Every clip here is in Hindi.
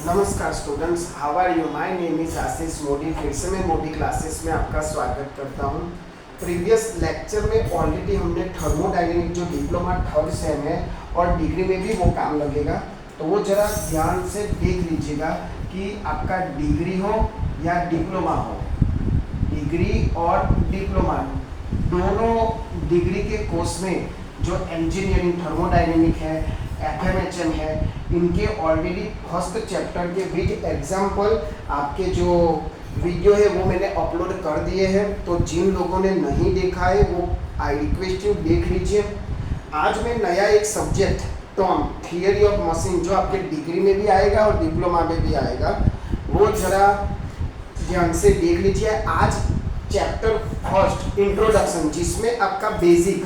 नमस्कार students, how are you? My name is Ashish Modi. फिर से मैं मोदी क्लासेस में आपका स्वागत करता हूं। प्रीवियस लेक्चर में ऑलरेडी हमने थर्मोडायनेमिक जो डिप्लोमा थर्ड सेम है और डिग्री में भी वो काम लगेगा, तो वो जरा ध्यान से देख लीजिएगा कि आपका डिग्री हो या डिप्लोमा हो, डिग्री और डिप्लोमा दोनों डिग्री के कोर्स में जो इंजीनियरिंग थर्मोडायनेमिक है, एफएमएचएम है, इनके ऑलरेडी फर्स्ट चैप्टर के विद एग्जाम्पल आपके जो वीडियो है वो मैंने अपलोड कर दिए हैं। तो जिन लोगों ने नहीं देखा है वो आई रिक्वेस्ट यू देख लीजिए। आज मैं नया एक subject term theory of machine जो आपके डिग्री में भी आएगा और डिप्लोमा में भी आएगा, वो जरा ध्यान से देख लीजिए। आज चैप्टर फर्स्ट इंट्रोडक्शन, जिसमें आपका बेसिक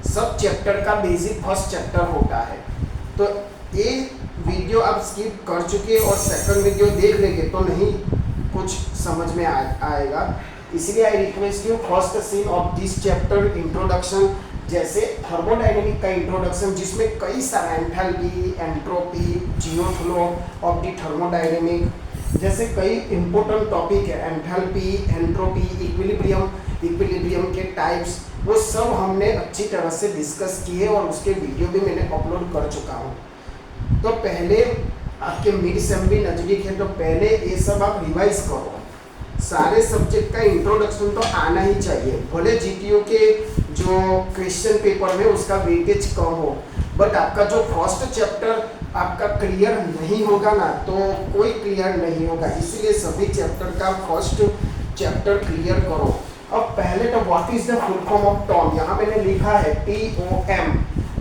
सब चैप्टर का बेसिक फर्स्ट चैप्टर होता है, तो ये वीडियो आप स्किप कर चुके और सेकंड वीडियो देख लेंगे तो नहीं कुछ समझ में आएगा। इसलिए I request you first scene of this chapter introduction, जैसे थर्मोडायनेमिक का इंट्रोडक्शन जिसमें कई सारा एंथैल्पी, एंट्रोपी, जियोफ्लो ऑफ द थर्मोडायनेमिक जैसे कई इंपॉर्टेंट टॉपिक है, एंथैल्पी, एंट्रोपी, इक्विलिब्रियम के टाइप्स, वो सब हमने अच्छी तरह से डिस्कस किए और उसके वीडियो भी मैंने अपलोड कर चुका हूँ। तो पहले आपके मिड सेम भी नजदीक है, तो पहले ये सब आप रिवाइज करो। सारे सब्जेक्ट का इंट्रोडक्शन तो आना ही चाहिए, भले जीटीओ के जो क्वेश्चन पेपर में उसका वेटेज कम हो, बट आपका जो फर्स्ट चैप्टर आपका क्लियर नहीं होगा ना, तो कोई क्लियर नहीं होगा। इसलिए सभी चैप्टर का फर्स्ट चैप्टर क्लियर करो। अब पहले तो what is the full form of term, यहाँ मैंने लिखा है TOM,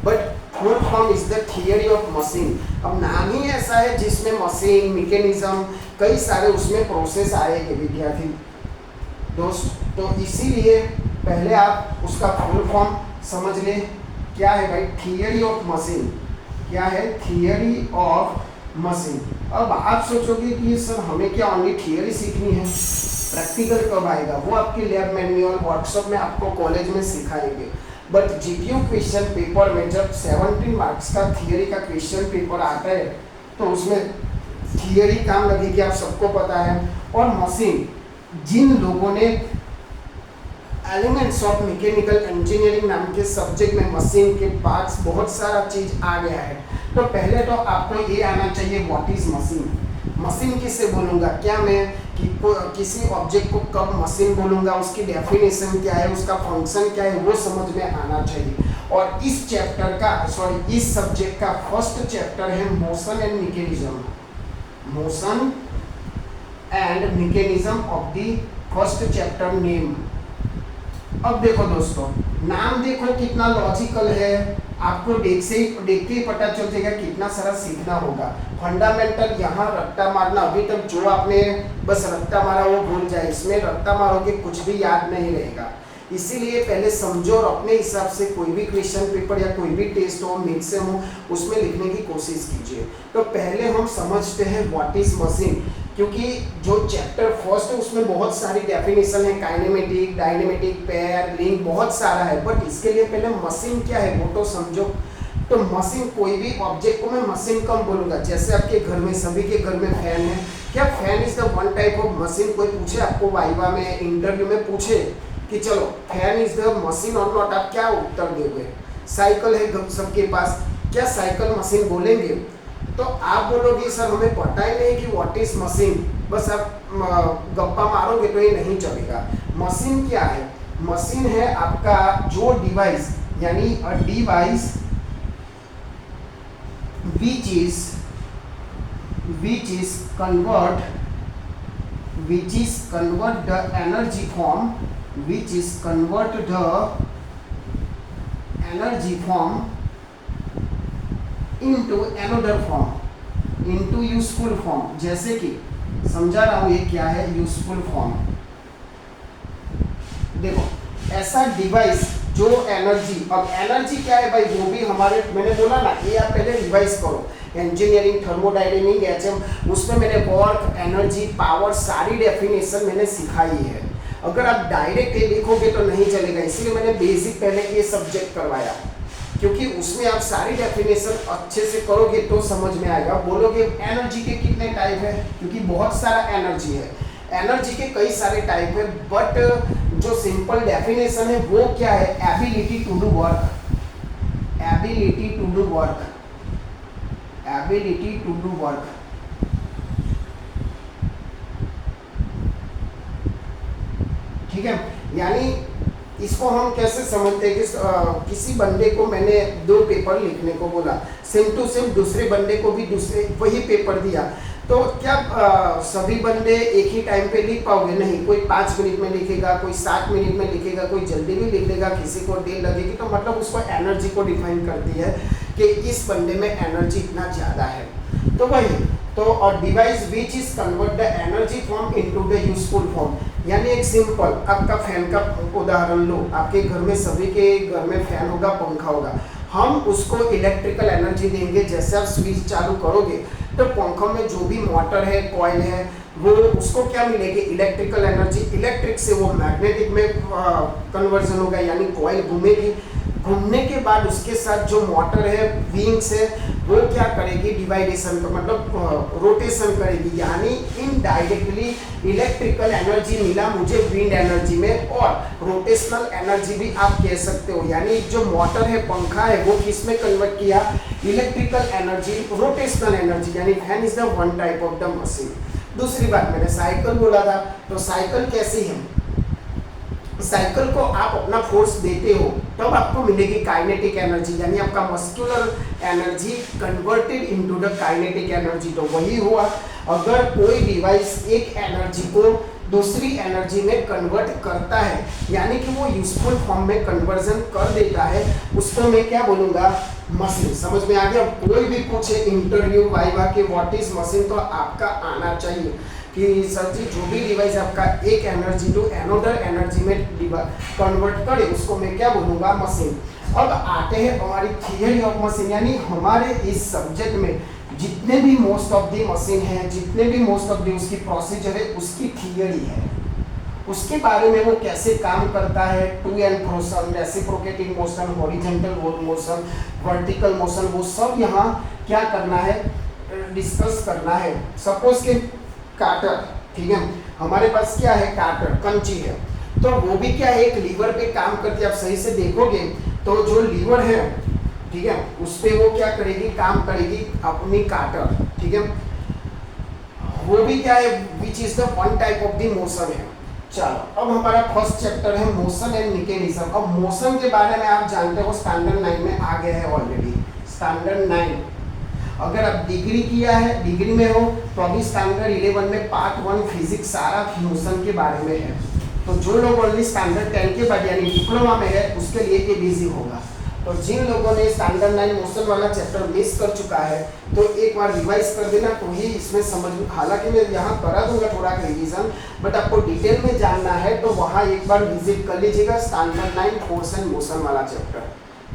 but full form is the theory of machine. अब नाम ही ऐसा है जिसमें मशीन, मैकेनिज्म, कई सारे उसमें प्रोसेस आएंगे विद्यार्थी दोस्त, तो इसीलिए पहले आप उसका फुल फॉर्म समझ ले। क्या है भाई? Theory of machine. क्या है? Theory of machine. अब आप सोचोगे कि सर हमें क्या ओनली थियरी सीखनी है, प्रैक्टिकल कब आएगा? वो आपके लैब मैनुअल वर्कशॉप में आपको कॉलेज में सिखाएंगे, बट जीटीओ क्वेश्चन पेपर में जब 17 मार्क्स का थियरी का क्वेश्चन पेपर आता है तो उसमें थियरी काम लगेगी, आप सबको पता है। और मशीन, जिन लोगों ने एलिमेंट्स ऑफ मैकेनिकल इंजीनियरिंग नाम के सब्जेक्ट में मशीन के पार्ट्स बहुत सारा चीज आ गया है, तो पहले तो आपको ये आना चाहिए व्हाट इज मशीन। मशीन किसे बोलूँगा, क्या मैं किसी ऑब्जेक्ट को कब मशीन बोलूँगा, उसकी डेफिनेशन क्या है, उसका फंक्शन क्या है, वो समझ में आना चाहिए। और इस चैप्टर का इस सब्जेक्ट का फर्स्ट चैप्टर है motion and mechanism. Motion and mechanism of the first chapter name. अब देखो दोस्तों, नाम देखो कितना लॉजिकल है, आपको देख के ही पता चल जाएगा कितना सारा सीखना होगा। फंडामेंटल यहाँ रट्टा मारना, अभी तक जो आपने बस रट्टा मारा वो भूल जाए, इसमें रट्टा मारोगे कुछ भी याद नहीं रहेगा। इसीलिए पहले समझो और अपने हिसाब से कोई भी क्वेश्चन पेपर या कोई भी टेस्ट हो, मिड सेम हो, उसमें लिखने की कोशिश कीजिए। तो पहले हम समझते हैं व्हाट इज मशीन, क्योंकि जो चैप्टर फर्स्ट है उसमें बहुत सारी डेफिनेशन है, काइनेमेटिक, डायनेमेटिक, पेयर, लिंक, बहुत सारा है, बट इसके लिए पहले मशीन क्या है वो तो समझो। तो मशीन, कोई भी ऑब्जेक्ट को मैं मशीन कम बोलूँगा। जैसे आपके घर में, सभी के घर में फैन है, क्या fan is the one type of machine? कोई पूछे आपको वाइवा में, इंटरव्यू में पूछे कि चलो फैन इज द मशीन और नॉट, आप क्या उत्तर दोगे? साइकिल है सबके पास, क्या साइकिल मशीन बोलेंगे? तो आप बोलोगे सर हमें पता ही नहीं कि व्हाट इज मशीन, बस आप गप्पा मारोगे तो ये नहीं चलेगा। मशीन क्या है? मशीन है आपका जो डिवाइस, यानी a device which is convert the energy form, which is convert the energy form into another form, into useful form। जैसे कि समझा रहा हूँ ये क्या है यूजफुल फॉर्म। देखो ऐसा डिवाइस जो एनर्जी, अब एनर्जी क्या है भाई, वो भी हमारे, मैंने बोला ना, ये आप पहले रिवाइज करो। इंजीनियरिंग थर्मोडायनेमिक एचएम, उसमें मैंने वर्क, एनर्जी, पावर सारी डेफिनेशन मैंने सिखाई है। अगर आप डायरेक्ट ये लिखोगे तो नहीं चलेगा, इसलिए मैंने बेसिक पहले ये सब्जेक्ट करवाया। क्योंकि उसमें आप सारी डेफिनेशन अच्छे से करोगे तो समझ में आएगा। बोलोगे एनर्जी के कितने टाइप है, क्योंकि बहुत सारा एनर्जी है, एनर्जी के कई सारे टाइप है, बट जो सिंपल डेफिनेशन है वो क्या है, ability to do work, ability to do work, ability to do work. ठीक है, यानी इसको हम कैसे समझते हैं कि किसी बंदे को मैंने 2 पेपर लिखने को बोला, सेम टू सेम दूसरे बंदे को भी दूसरे वही पेपर दिया, तो क्या सभी बंदे एक ही टाइम पे लिख पाओगे? नहीं, कोई 5 मिनट में लिखेगा, कोई 7 मिनट में लिखेगा, कोई जल्दी भी लिख देगा, किसी को देर लगेगी। तो मतलब उसको एनर्जी को डिफाइन करती है कि इस बंदे में एनर्जी इतना ज़्यादा है। तो वही तो, और device which is convert the energy form into the useful form, यानी एक सिंपल आपका फैन का उदाहरण लो, आपके घर में सभी के घर में फैन होगा, पंखा होगा, हम उसको इलेक्ट्रिकल एनर्जी देंगे। जैसे आप स्विच चालू करोगे तो पंखों में जो भी मोटर है, कॉइल है, वो उसको क्या मिलेगी, इलेक्ट्रिकल एनर्जी। इलेक्ट्रिक से वो मैग्नेटिक में कन्वर्जन होगा, यानी कॉइल घूमेगी, घूमने के बाद उसके साथ जो मोटर है, विंग्स है, वो क्या करेगी, डिवाइडेशन का मतलब रोटेशन करेगी, यानी इनडायरेक्टली इलेक्ट्रिकल एनर्जी मिला मुझे विंड एनर्जी में, और रोटेशनल एनर्जी भी आप कह सकते हो, यानी जो मोटर है, पंखा है, वो किस में कन्वर्ट किया, इलेक्ट्रिकल एनर्जी, रोटेशनल एनर्जी, यानी fan is the one type of the machine. दूसरी बात मैंने साइकिल बोला था, तो साइकिल कैसी है, साइकिल को आप अपना फोर्स देते हो तब आपको मिलेगी काइनेटिक एनर्जी, यानी आपका muscular energy converted into the kinetic energy. तो वही हुआ, अगर कोई डिवाइस एक एनर्जी को दूसरी एनर्जी में कन्वर्ट करता है, यानी कि वो यूजफुल फॉर्म में कन्वर्जन कर देता है, उसको मैं क्या बोलूँगा, मशीन। समझ में आ गया? कोई भी पूछे इंटरव्यू वाइवा के व्हाट इज मशीन, तो आपका आना चाहिए कि सर जी जो भी डिवाइस आपका एक एनर्जी टू अनदर एनर्जी में कन्वर्ट करे, उसको मैं क्या बोलूँगा, मशीन। अब आते हैं हमारी थियरी ऑफ मशीन, यानी हमारे इस सब्जेक्ट में जितने भी मोस्ट ऑफ दी मशीन है, जितने भी मोस्ट ऑफ दी उसकी प्रोसीजर है, उसकी थियरी है, उसके बारे में वो कैसे काम करता है, to and motion, reciprocating motion, horizontal motion, vertical motion, वो सब यहाँ क्या करना है, डिस्कस करना है। सपोज के काटर, ठीक है, हमारे पास क्या है, काटर, कंची है, तो वो भी क्या है, एक लीवर पे काम करती है। आप सही से देखोगे तो जो लीवर है, ठीक है, उस पे वो क्या करेगी, काम करेगी अपनी काटर, ठीक है, वो भी क्या है, which is the one type of the motion है। चलो अब हमारा फर्स्ट चैप्टर है मोशन एंड मैकेनिज्म। अब मोशन के बारे में आप जानते हो स्टैंडर्ड 9 में आ गया है ऑलरेडी, स्टैंडर्ड 9। अगर आप डिग्री किया है, डिग्री में हो, तो अभी स्टैंडर्ड 11 में पार्ट 1 फिजिक्स सारा मोशन के बारे में है। तो जो लोग ओनली स्टैंडर्ड 10 के बाद यानी डिप्लोमा में है, उसके लिए ये बिजी होगा। तो जिन लोगों ने स्टैंडर्ड 9 मोशन वाला चैप्टर मिस कर चुका है, तो एक बार रिवाइज कर देना, तो ही इसमें समझ में, हालांकि मैं यहाँ करा दूंगा थोड़ा रिवीजन, बट आपको डिटेल में जानना है तो वहाँ एक बार विजिट कर लीजिएगा स्टैंडर्ड 9 फोर्स एंड मोशन वाला चैप्टर,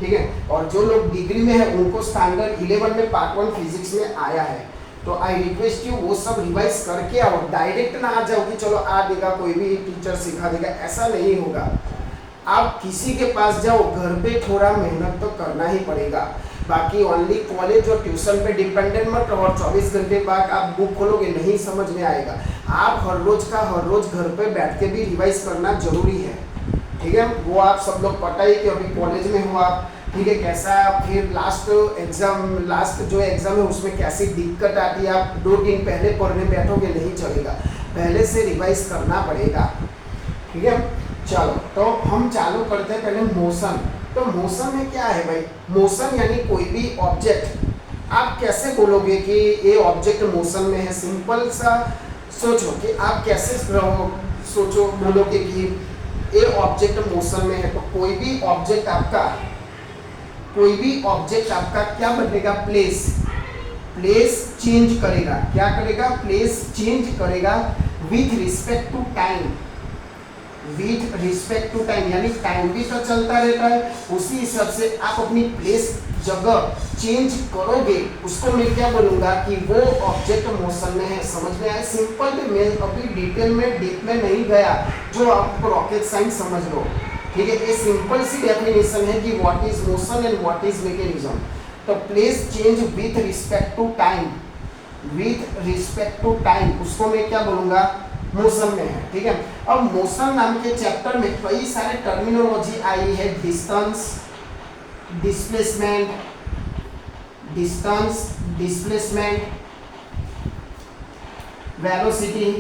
ठीक है। और जो लोग डिग्री में है उनको स्टैंडर्ड 11 में पार्ट 1 फिजिक्स में आया है, तो आई रिक्वेस्ट यू वो सब रिवाइज करके आओ, डायरेक्ट ना आ जाओ कि चलो आ देगा कोई भी टीचर सिखा देगा, ऐसा नहीं होगा। आप किसी के पास जाओ, घर पे थोड़ा मेहनत तो करना ही पड़ेगा। बाकी ओनली कॉलेज और ट्यूशन पे डिपेंडेंट मत रहो, और 24 घंटे बाद आप बुक खोलोगे नहीं समझ में आएगा। आप हर रोज घर पे बैठ के भी रिवाइज करना जरूरी है, ठीक है। वो आप सब लोग पता ही कि अभी कॉलेज में हो आप, ठीक है, कैसा फिर लास्ट जो एग्जाम है उसमें कैसी दिक्कत आती है। आप 2 दिन पहले पढ़ने बैठोगे नहीं चलेगा, पहले से रिवाइज करना पड़ेगा, ठीक है। चलो तो हम चालू करते हैं पहले मोशन। तो मोशन में क्या है भाई, मोशन यानी कोई भी ऑब्जेक्ट, आप कैसे बोलोगे कि ये ऑब्जेक्ट मोशन में है। सिंपल सा सोचो कि आप कैसे सोचो बोलोगे कि ये ऑब्जेक्ट मोशन में है। तो कोई भी ऑब्जेक्ट आपका क्या बदलेगा, प्लेस चेंज करेगा। क्या करेगा, प्लेस चेंज करेगा विथ रिस्पेक्ट टू टाइम, यानी टाइम भी तो चलता रहता है, उसी हिसाब से आप अपनी प्लेस, जगह चेंज करोगे, उसको मैं क्या बोलूँगा कि वो ऑब्जेक्ट मोशन में है। समझ में आया? सिंपल, मैं अभी डिटेल में डीप में नहीं गया, जो आप रॉकेट साइंस समझ लो, ठीक है, ये सिंपल सी डेफिनेशन है कि what is motion and what is mechanism. तो place change with respect to time, with respect to time, उसको मैं क्या बोलूंगा, मोशन में है। ठीक है, अब मोशन नाम के चैप्टर में कई सारे टर्मिनोलॉजी आई है, distance, displacement, distance, displacement, velocity,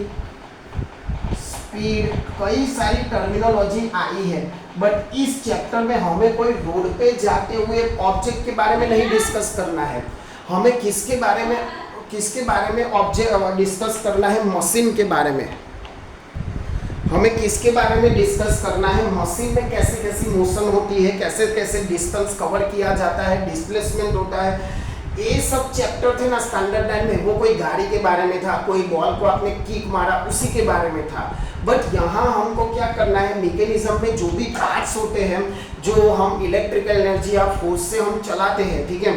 speed, कई सारी टर्मिनोलॉजी आई है। बट इस चैप्टर में हमें कोई रोड पे जाते हुए ऑब्जेक्ट के बारे में नहीं डिस्कस करना है, हमें किसके बारे में ऑब्जेक्ट डिस्कस करना है, मशीन के बारे में। हमें किसके बारे में डिस्कस करना है, मशीन में कैसे कैसी मोशन होती है, कैसे कैसे डिस्टेंस कवर किया जाता है, डिस्प्लेसमेंट होता है। ये सब चैप्टर थे ना स्टैंडर्ड 9 में, वो कोई गाड़ी के बारे में था, कोई बॉल को आपने किक मारा उसी के बारे में था। बट यहाँ हमको क्या करना है, मैकेनिज्म में जो भी पार्ट्स होते हैं, जो हम इलेक्ट्रिकल एनर्जी या फोर्स से हम चलाते हैं, ठीक है,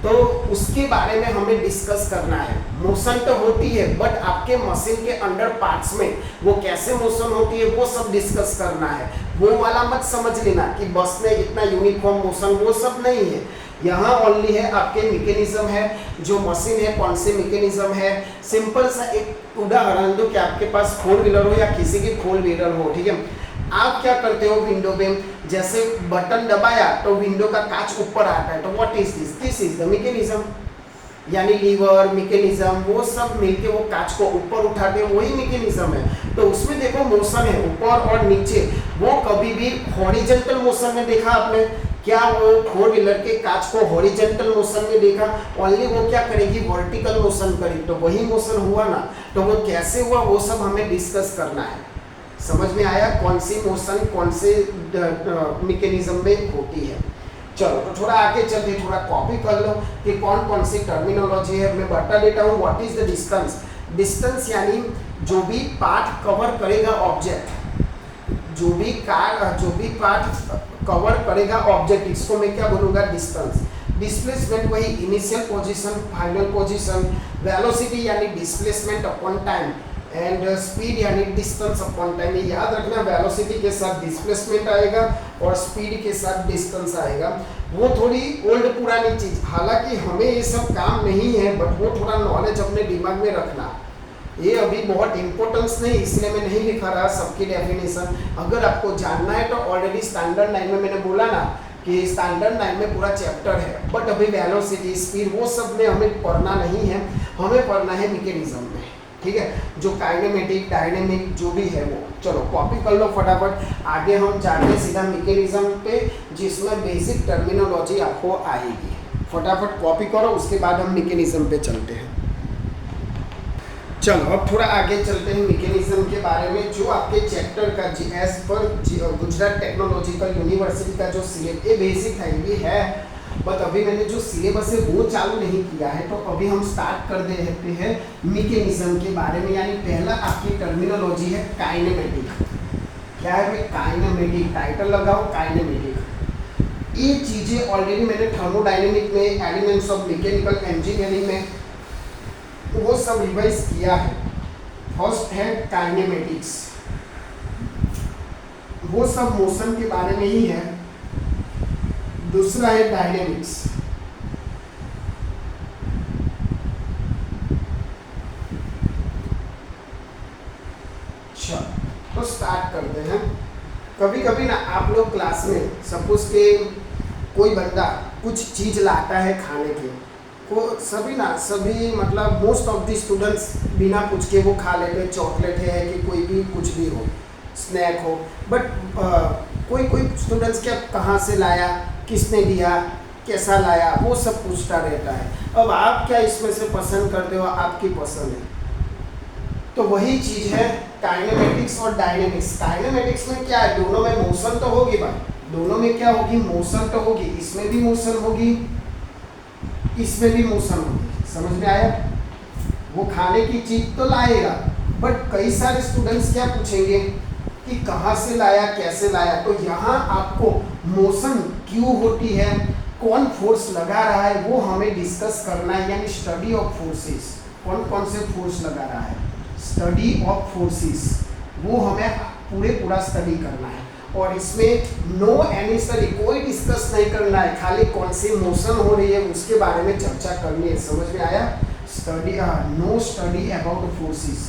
तो उसके बारे में हमें डिस्कस करना है। मोशन तो होती है बट आपके मशीन के अंडर पार्ट्स में वो कैसे मोशन होती है वो सब डिस्कस करना है। वो वाला मत समझ लेना कि बस में इतना यूनिफॉर्म मोशन, वो सब नहीं है। यहाँ ओनली है आपके मैकेनिज्म है, जो मशीन है कौन से मैकेनिज्म है। सिंपल सा एक उदाहरण दो कि आपके पास 4 व्हीलर हो या किसी की 4 व्हीलर हो, ठीक है, आप क्या करते हो, विंडो पे जैसे बटन दबाया तो विंडो का कांच ऊपर आता है, तो what is this, this is the mechanism, यानी लीवर, मैकेनिज्म, वो सब मिलके वो कांच को ऊपर उठाते हैं, वही मैकेनिज्म है। तो उसमें देखो मोशन है ऊपर और नीचे, वो कभी भी हॉरिजॉन्टल मोशन में देखा आपने क्या, वो 4 व्हीलर के कांच को हॉरिजॉन्टल मोशन में देखा, ओनली वो क्या करेगी, वर्टिकल मोशन करेगी, तो वही मोशन हुआ ना। तो वो कैसे हुआ वो सब हमें डिस्कस करना है। समझ में आया कौन सी मोशन कौन से मैकेनिज्म में होती है। चलो तो थोड़ा आगे चलते, थोड़ा कॉपी कर लो कि कौन कौन सी टर्मिनोलॉजी है। मैं बता देता हूँ, what is the distance. Distance यानी जो भी पार्ट कवर करेगा ऑब्जेक्ट, जो भी पार्ट कवर करेगा ऑब्जेक्ट, इसको मैं क्या बोलूँगा, डिस्टेंस। डिस्प्लेसमेंट वही initial position, final position. Velocity यानी displacement upon time, and speed यानी डिस्टेंस अपॉन टाइम। ये याद रखना, वेलोसिटी के साथ डिस्प्लेसमेंट आएगा और स्पीड के साथ डिस्टेंस आएगा। वो थोड़ी ओल्ड पुरानी चीज़, हालांकि हमें ये सब काम नहीं है, बट वो थोड़ा नॉलेज अपने दिमाग में रखना। ये अभी बहुत इंपॉर्टेंस नहीं, इसलिए मैं नहीं लिखा रहा सबकी डेफिनेशन। अगर आपको जानना है तो ऑलरेडी स्टैंडर्ड 9 में मैंने बोला ना कि स्टैंडर्ड 9 में पूरा चैप्टर है, बट अभी वेलोसिटी, स्पीड, वो सब में हमें पढ़ना नहीं है, हमें पढ़ना है मैकेनिज्म में, ठीक है, जो काइनेमेटिक, डायनेमिक जो भी है वो। चलो कॉपी कर लो फटाफट, आगे हम जाते सीधा मैकेनिज्म पे, जिसमें बेसिक टर्मिनोलॉजी आपको आएगी। फटाफट कॉपी करो, उसके बाद हम मैकेनिज्म पे चलते हैं। चलो अब थोड़ा आगे चलते हैं मैकेनिज्म के बारे में, जो आपके चैप्टर का as per Gujarat technological university का जो सिलेबस, ये बेसिक है, ये है, बट अभी मैंने जो सिलेबस है वो चालू नहीं किया है। तो अभी हम स्टार्ट कर देते हैं मैकेनिज्म के बारे में। यानी पहला आपकी टर्मिनोलॉजी है काइनेमेटिक। क्या है भाई, काइनेमेटिक, टाइटल लगाओ काइनेमेटिक। ये चीज़ें ऑलरेडी मैंने थर्मोडायनेमिक में, एलिमेंट्स ऑफ मैकेनिकल इंजीनियरिंग में वो सब रिवाइज किया है। फर्स्ट है काइनेमेटिक्स, वो सब मोशन के बारे में ही है। दूसरा है डायनेमिक्स, अच्छा तो स्टार्ट करते हैं। कभी कभी ना आप लोग क्लास में सपोज के कोई बंदा कुछ चीज़ लाता है खाने के, वो सभी मतलब मोस्ट ऑफ द स्टूडेंट्स बिना पूछ के वो खा लेते, चॉकलेट है कि कोई भी कुछ भी हो, स्नैक हो। बट कोई स्टूडेंट्स क्या, कहाँ से लाया, किसने दिया, कैसा लाया, वो सब पूछता रहता है। अब आप क्या इसमें से पसंद करते हो, आपकी पसंद है। तो वही चीज़ है काइनेमेटिक्स और डायनेमिक्स। काइनेमेटिक्स में क्या है, दोनों में मोशन तो होगी भाई, दोनों में क्या होगी, मोशन तो होगी, इसमें भी मोशन होगी, इसमें भी मोशन होगी। समझ में आया, वो खाने की चीज तो लाएगा, बट कई सारे स्टूडेंट्स क्या पूछेंगे कि कहाँ से लाया, कैसे लाया। तो यहाँ आपको मोशन क्यों होती है, कौन फोर्स लगा रहा है, वो हमें डिस्कस करना है। यानी स्टडी ऑफ फोर्सेस, कौन कौन से फोर्स लगा रहा है, स्टडी ऑफ फोर्सेस, वो हमें पूरा स्टडी करना है। और इसमें नो एनी स्टडी, कोई डिस्कस नहीं करना है, खाली कौन सी मोशन हो रही है उसके बारे में चर्चा करनी है। समझ में आया? Study, no study about forces,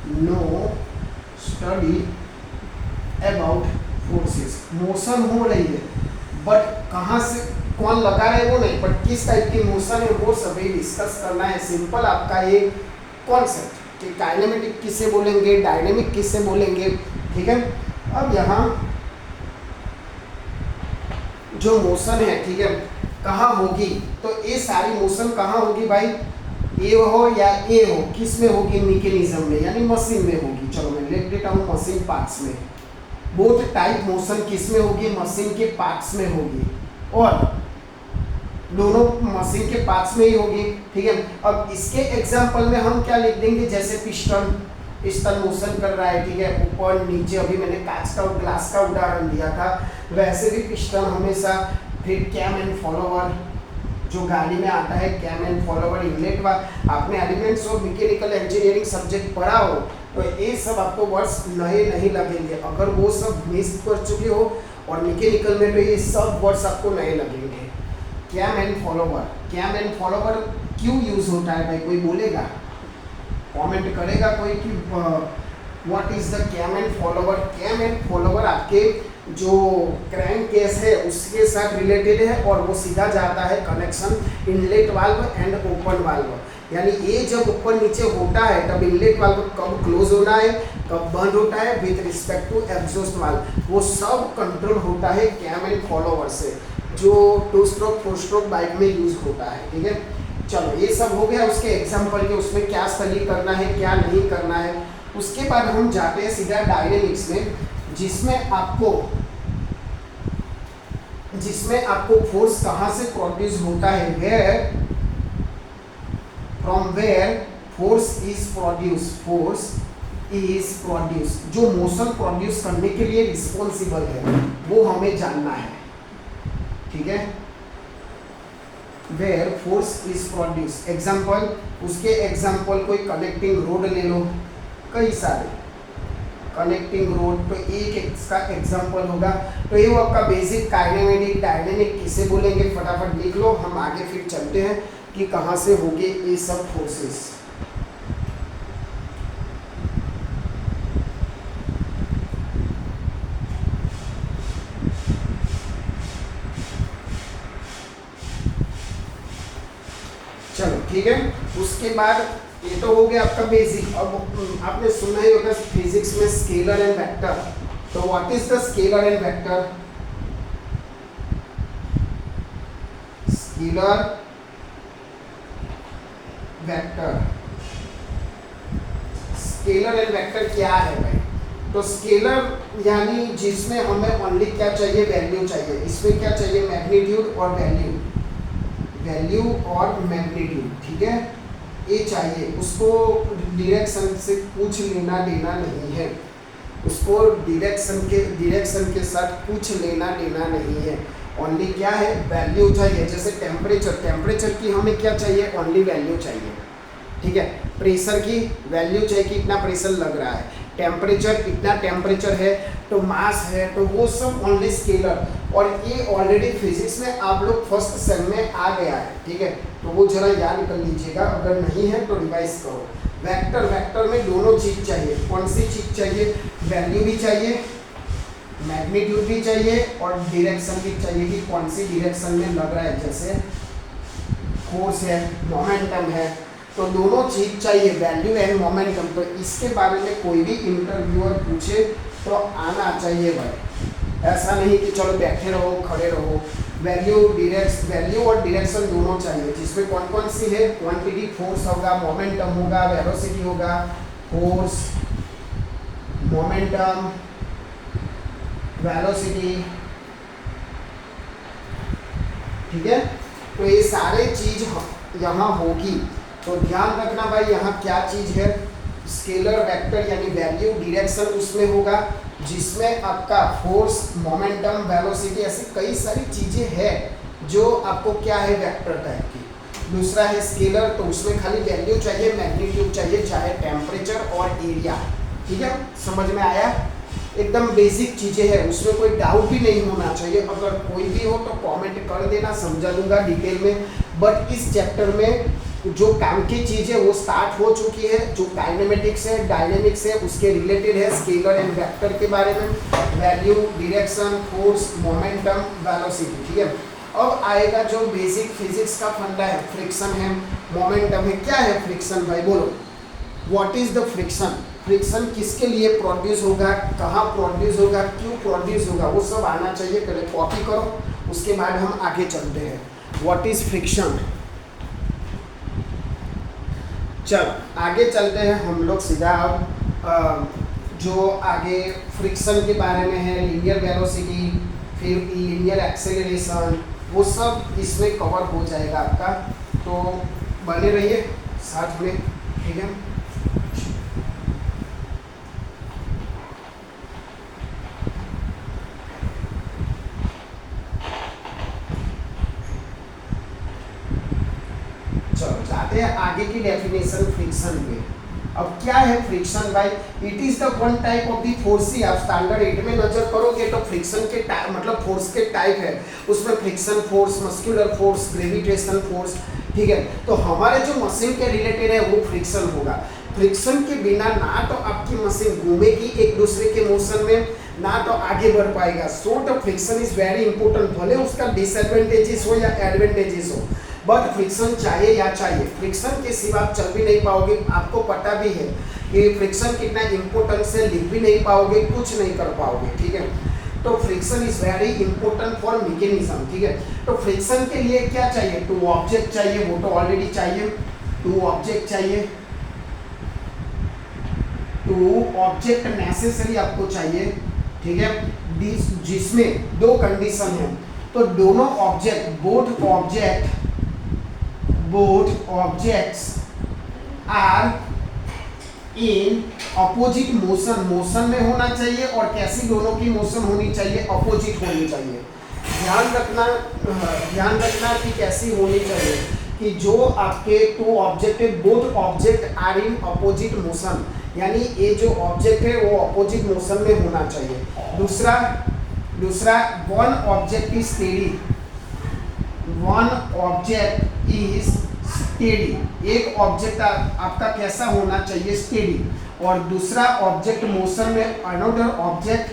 no study about forces. Motion हो रही है बट कहाँ से, कौन लगा रहा है वो नहीं, बट किस टाइप की मोशन है वो सभी डिस्कस करना है। सिंपल आपका ये कॉन्सेप्ट कि काइनेमेटिक किसे बोलेंगे, डायनेमिक किसे बोलेंगे, ठीक है। अब यहाँ जो मोशन है, ठीक है, कहाँ होगी, तो ये सारी मोशन कहाँ होगी भाई, ए हो या ए हो, किस में होगी, मैकेनिज्म में यानी मशीन में होगी। चलो मैं लिख देता हूँ मशीन पार्ट्स में। बोथ टाइप मोशन किस में होगी, मशीन के पार्ट्स में होगी, और दोनों मशीन के पार्ट्स में ही होगी, ठीक है। अब इसके एग्जांपल में हम क्या लिख देंगे, जैसे पिस्टन, पिस्टन मोशन कर रहा है, ठीक है, ऊपर नीचे, अभी मैंने कांच का और ग्लास का उदाहरण दिया था, वैसे भी पिस्टन हमेशा। फिर कैम एंड फॉलोवर जो गाड़ी में आता है, cam and follower, inlet valve, आपने elements of mechanical engineering subject पढ़ा हो तो ये सब आपको वर्ड्स नए नहीं लगेंगे। अगर वो सब मिस कर चुके हो और मैकेनिकल में तो ये सब वर्ड्स आपको नए लगेंगे। Cam and follower, cam and follower क्यों यूज होता है भाई, कोई बोलेगा, कमेंट करेगा कोई कि what is the cam and follower. Cam and follower आपके जो क्रैंक केस है उसके साथ रिलेटेड है और वो सीधा जाता है connection inlet valve and open valve, यानी ये जब ऊपर नीचे होता है तब इनलेट वाल्व कब क्लोज होना है, कब बंद होता है with respect to exhaust valve, वो सब कंट्रोल होता है कैम एंड फॉलोवर से, जो 2 स्ट्रोक 4 स्ट्रोक बाइक में यूज होता है, ठीक है। चलो ये सब हो गया उसके एग्जाम्पल के, उसमें क्या स्टडी करना है क्या नहीं करना है। उसके बाद हम जाते हैं सीधा डायनेमिक्स में, जिसमें आपको फोर्स कहाँ से प्रोड्यूस होता है, from where force is produce, जो मोशन प्रोड्यूस करने के लिए रिस्पॉन्सिबल है वो हमें जानना है, ठीक है। Where force is produce, example, उसके एग्जाम्पल कोई कनेक्टिंग रोड ले लो, कई सारे कनेक्टिंग रोड, तो एक इसका एग्जाम्पल होगा। तो ये वो आपका बेसिक काइनेमेटिक डायनेमिक किसे बोलेंगे, फटाफट लिख लो, हम आगे फिर चलते हैं कि कहाँ से होंगे ये सब फोर्सेस। चलो ठीक है, उसके बाद ये तो हो गया आपका बेसिक। अब आपने सुना ही होगा फिजिक्स में स्केलर एंड वेक्टर, तो what is the scalar and vector, scalar vector, scalar and vector क्या है भाई, तो स्केलर यानी जिसमें हमें ओनली क्या चाहिए, वैल्यू चाहिए, इसमें क्या चाहिए, मैग्नीट्यूड और वैल्यू और मैग्नीट्यूड, ठीक है, ये चाहिए, उसको डायरेक्शन से कुछ लेना देना नहीं है, उसको डायरेक्शन के साथ कुछ लेना देना नहीं है, ओनली क्या है, वैल्यू चाहिए। जैसे टेम्परेचर की हमें क्या चाहिए, ओनली वैल्यू चाहिए, ठीक है। प्रेशर की वैल्यू चाहिए कि इतना प्रेशर लग रहा है, टेम्परेचर इतना टेम्परेचर है, तो मास है, तो वो सब ओनली स्केलर, और ये ऑलरेडी फिजिक्स में आप लोग फर्स्ट सेम में आ गया है, ठीक है, तो वो जरा याद कर लीजिएगा, अगर नहीं है तो रिवाइज करो। वेक्टर में दोनों चीज चाहिए, कौन सी चीज चाहिए, वैल्यू भी चाहिए, मैग्नीट्यूड भी चाहिए और डायरेक्शन भी चाहिए कि कौन सी डायरेक्शन में लग रहा है, जैसे फोर्स है, मोमेंटम है, तो दोनों चीज चाहिए, वैल्यू एंड मोमेंटम। तो इसके बारे में कोई भी इंटरव्यूअर पूछे तो आना चाहिए भाई, ऐसा नहीं कि चलो बैठे रहो खड़े रहो, वैल्यू और डायरेक्शन दोनों चाहिए, जिसमें कौन कौन सी है, क्वांटिटी फोर्स होगा, मोमेंटम होगा, वेलोसिटी होगा, फोर्स, मोमेंटम, वेलोसिटी, ठीक है। तो ये सारे चीज यहाँ होगी, तो ध्यान रखना भाई यहाँ क्या चीज है, स्केलर वेक्टर यानी वैल्यू, डायरेक्शन उसमें होगा जिसमें आपका फोर्स, मोमेंटम, वेलोसिटी, ऐसी कई सारी चीजें हैं जो आपको क्या है, वेक्टर टाइप की। दूसरा है स्केलर, तो उसमें खाली वैल्यू चाहिए, मैग्नीट्यूड चाहिए, चाहे टेम्परेचर और एरिया, ठीक है, समझ में आया। एकदम बेसिक चीज़ें हैं, उसमें कोई डाउट भी नहीं होना चाहिए। अगर कोई भी हो तो कमेंट कर देना, समझा दूंगा डिटेल में। बट इस चैप्टर में जो काम की चीज़ है वो स्टार्ट हो चुकी है। जो काइनेमेटिक्स है, डायनेमिक्स है, उसके रिलेटेड है स्केलर एंड वेक्टर के बारे में, value, direction, force, momentum, velocity. ठीक है, अब आएगा जो बेसिक फिजिक्स का फंडा है, फ्रिक्शन है, मोमेंटम है। क्या है फ्रिक्शन भाई, बोलो what is the friction? Friction किसके लिए प्रोड्यूस होगा, कहाँ प्रोड्यूस होगा, क्यों प्रोड्यूस होगा, वो सब आना चाहिए। पहले कॉपी करो, उसके बाद हम आगे चलते हैं। What is friction? चल आगे चलते हैं हम लोग सीधा। अब जो आगे फ्रिक्शन के बारे में है, लीनियर वेलोसिटी, फिर लीनियर एक्सेलरेशन, वो सब इसमें कवर हो जाएगा आपका। तो बने रहिए साथ में, ठीक है। चलो जाते हैं आगे की डेफिनेशन फ्रिक्शन पे। अब क्या है फ्रिक्शन भाई? It is the one type of the force. आप स्टैंडर्ड 8 में नजर करोगे तो फ्रिक्शन के मतलब फोर्स के टाइप है, उसमें friction force, muscular force, gravitational force. ठीक है, तो हमारे जो मशीन के रिलेटेड है वो फ्रिक्शन होगा। फ्रिक्शन के बिना ना तो आपकी मशीन घूमेगी एक दूसरे के मोशन में, ना तो आगे बढ़ पाएगा। So the friction is very important, भले उसका डिसएडवांटेजेस हो या एडवांटेजेस हो, बट फ्रिक्शन चाहिए या चाहिए। फ्रिक्शन के सिवा आप चल भी नहीं पाओगे, आपको पता भी है कि फ्रिक्शन कितना इंपॉर्टेंट है, लिख भी नहीं पाओगे, कुछ नहीं कर पाओगे। ठीक है, तो friction is very important for mechanism. ठीक है, तो फ्रिक्शन के लिए क्या चाहिए? टू ऑब्जेक्ट चाहिए, वो तो ऑलरेडी चाहिए। टू ऑब्जेक्ट चाहिए, टू ऑब्जेक्ट नेसेसरी आपको चाहिए। ठीक है, जिसमें दो कंडीशन है। तो दोनों object, both objects are in opposite motion, motion में होना चाहिए। और कैसी दोनों की मोशन होनी चाहिए? अपोजिट होनी चाहिए। ध्यान रखना कि कैसी होनी चाहिए, कि जो आपके टू ऑब्जेक्ट है, both object are in opposite motion, यानी ये जो ऑब्जेक्ट है वो अपोजिट मोशन में होना चाहिए। दूसरा one object is steady, one object is steady. एक ऑब्जेक्ट आपका कैसा होना चाहिए? स्टेडी। और दूसरा ऑब्जेक्ट मोशन में, अनदर ऑब्जेक्ट,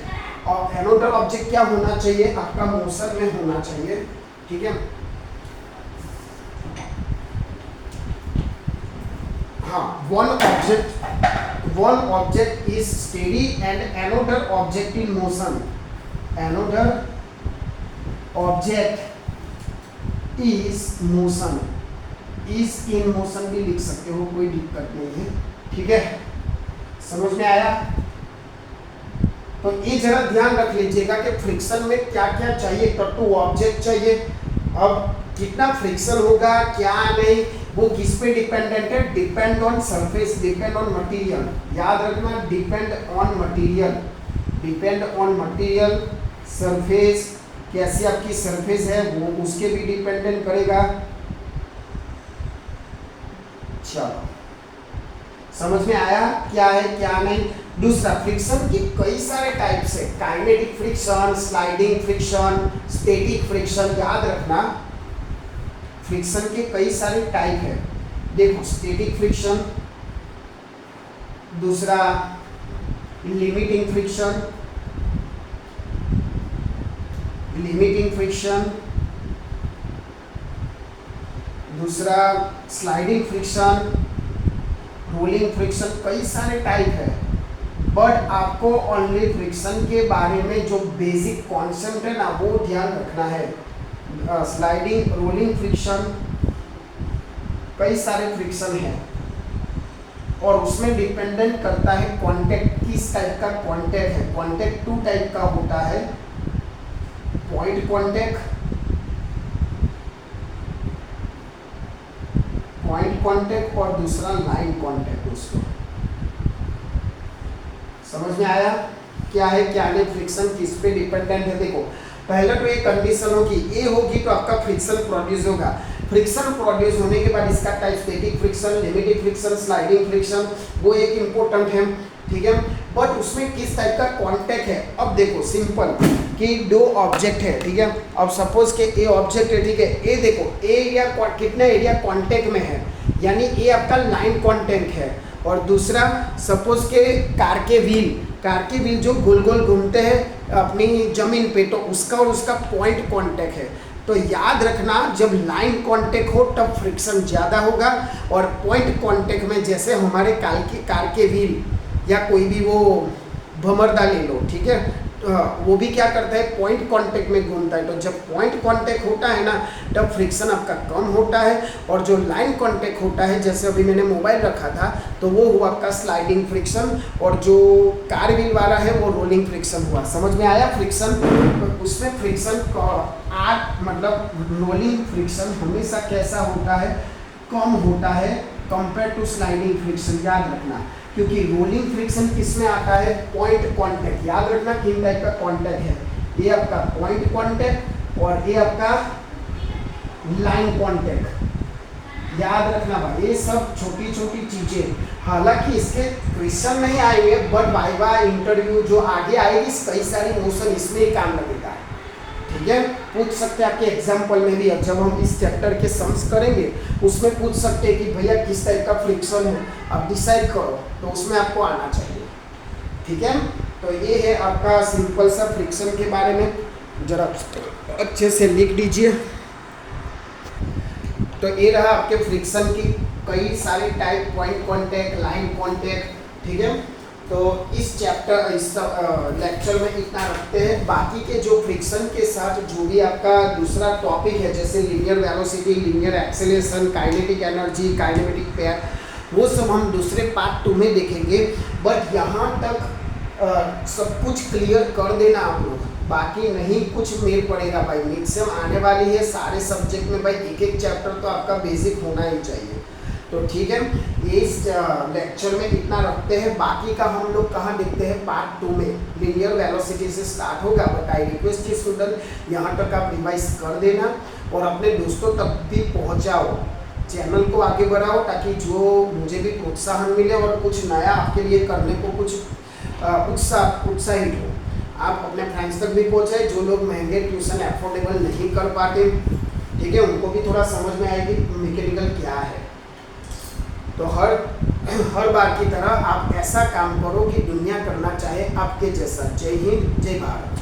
और अनदर ऑब्जेक्ट क्या होना चाहिए? आपका मोशन में होना चाहिए। ठीक है, हाँ, one object is steady and another object in motion, another object is motion, is in motion भी लिख सकते हो, कोई दिक्कत नहीं है। ठीक है, समझ में आया? तो ये जरा ध्यान रख लीजिएगा कि फ्रिक्शन में क्या क्या चाहिए। तो टू ऑब्जेक्ट चाहिए। अब कितना फ्रिक्शन होगा, क्या नहीं, वो किस पे डिपेंडेंट है? Depend on surface, depend on material. याद रखना, depend on material, depend on material. Surface, कैसी आपकी सरफेस है वो उसके भी डिपेंडेंट करेगा। चलो समझ में आया क्या है क्या नहीं। दूसरा, फ्रिक्शन की कई सारे टाइप्स है, kinetic friction, sliding friction, static friction. याद रखना, फ्रिक्शन के कई सारे टाइप है। देखो, स्टैटिक फ्रिक्शन, दूसरा लिमिटिंग फ्रिक्शन, दूसरा स्लाइडिंग फ्रिक्शन, रोलिंग फ्रिक्शन, कई सारे टाइप है। बट आपको ओनली फ्रिक्शन के बारे में जो बेसिक कॉन्सेप्ट है ना वो ध्यान रखना है। स्लाइडिंग, रोलिंग फ्रिक्शन, कई सारे फ्रिक्शन है और उसमें डिपेंडेंट करता है कांटेक्ट, किस टाइप का कांटेक्ट है। कांटेक्ट टू टाइप का होता है, पॉइंट कांटेक्ट और दूसरा लाइन कांटेक्ट। उसको समझ में आया क्या है क्या नहीं? फ्रिक्शन किस पे डिपेंडेंट है? देखो, पहले तो एक कंडीशन होगी, ए होगी तो आपका फ्रिक्शन प्रोड्यूस होगा। फ्रिक्शन प्रोड्यूस होने के बाद इसका type static friction, limited friction, sliding friction, वो एक इम्पोर्टेंट है, ठीक है। बट उसमें किस टाइप का कांटेक्ट है, अब देखो सिंपल कि दो ऑब्जेक्ट है, ठीक है। अब सपोज के ए ऑब्जेक्ट है, ठीक है। ए देखो ए एरिया कितना एरिया कांटेक्ट में है, यानी ए आपका लाइन कांटेक्ट है। और दूसरा सपोज के कार के व्हील जो गोल गोल घूमते हैं अपनी जमीन पे, तो उसका और उसका पॉइंट कांटेक्ट है। तो याद रखना जब लाइन कांटेक्ट हो तब फ्रिक्शन ज़्यादा होगा, और पॉइंट कांटेक्ट में जैसे हमारे कार के व्हील या कोई भी वो भमरदा ले लो, ठीक है, वो भी क्या करता है पॉइंट कांटेक्ट में घूमता है। तो जब पॉइंट कांटेक्ट होता है ना तब फ्रिक्शन आपका कम होता है, और जो लाइन कांटेक्ट होता है जैसे अभी मैंने मोबाइल रखा था तो वो हुआ आपका स्लाइडिंग फ्रिक्शन, और जो कार व्हील वाला है वो रोलिंग फ्रिक्शन हुआ। समझ में आया फ्रिक्शन? तो उसमें फ्रिक्शन मतलब रोलिंग फ्रिक्शन हमेशा कैसा होता है, कम होता है कंपेयर टू स्लाइडिंग फ्रिक्शन, याद रखना। क्योंकि रोलिंग फ्रिक्शन किसमें आता है, पॉइंट कांटेक्ट। याद रखना किन टाइप का कांटेक्ट है, ये आपका पॉइंट कांटेक्ट और ये आपका लाइन कांटेक्ट। याद रखना भाई, ये सब छोटी छोटी चीजें, हालांकि इसके क्वेश्चन नहीं आएंगे बट वाइवा इंटरव्यू जो आगे आएगी कई सारी मोशन इसमें ही काम लगेगा, ठीक है। पूछ सकते हैं आपके एग्जाम्पल में भी, अब जब हम इस चैप्टर के सम्स करेंगे उसमें पूछ सकते हैं कि भैया किस टाइप का फ्रिक्शन है, अब डिसाइड करो, तो उसमें आपको आना चाहिए, ठीक है। तो ये है आपका सिंपल सा फ्रिक्शन के बारे में, जरा अच्छे से लिख दीजिए। तो ये रहा आपके फ्रिक्शन की कई सारे type, point contact, line contact, ठीक है। तो इस चैप्टर इस लेक्चर में इतना रखते हैं। बाकी के जो फ्रिक्शन के साथ जो भी आपका दूसरा टॉपिक है जैसे linear velocity, linear acceleration, kinetic energy, kinematic pair, वो सब हम दूसरे पार्ट 2 में देखेंगे। बट यहाँ तक सब कुछ क्लियर कर देना आप लोग, बाकी नहीं कुछ मेल पड़ेगा भाई। मिड सेम आने वाली है, सारे सब्जेक्ट में भाई एक एक चैप्टर तो आपका बेसिक होना ही चाहिए। तो ठीक है, ये इस लेक्चर में इतना रखते हैं। बाकी का हम लोग कहाँ देखते हैं, पार्ट 2 में लीनियर वेलोसिटी से स्टार्ट होगा। But I request you student यहाँ तक आप रिवाइज कर देना और अपने दोस्तों तक भी पहुँचाओ, चैनल को आगे बढ़ाओ, ताकि जो मुझे भी प्रोत्साहन मिले और कुछ नया आपके लिए करने को कुछ उत्साहित हो। आप अपने फ्रेंड्स तक भी पहुँचाए जो लोग महंगे ट्यूशन अफोर्डेबल नहीं कर पाते, ठीक है, उनको भी थोड़ा समझ में आएगी मैकेनिकल क्या है। तो हर बार की तरह आप ऐसा काम करो कि दुनिया करना चाहे आपके जैसा। जय हिंद, जय भारत।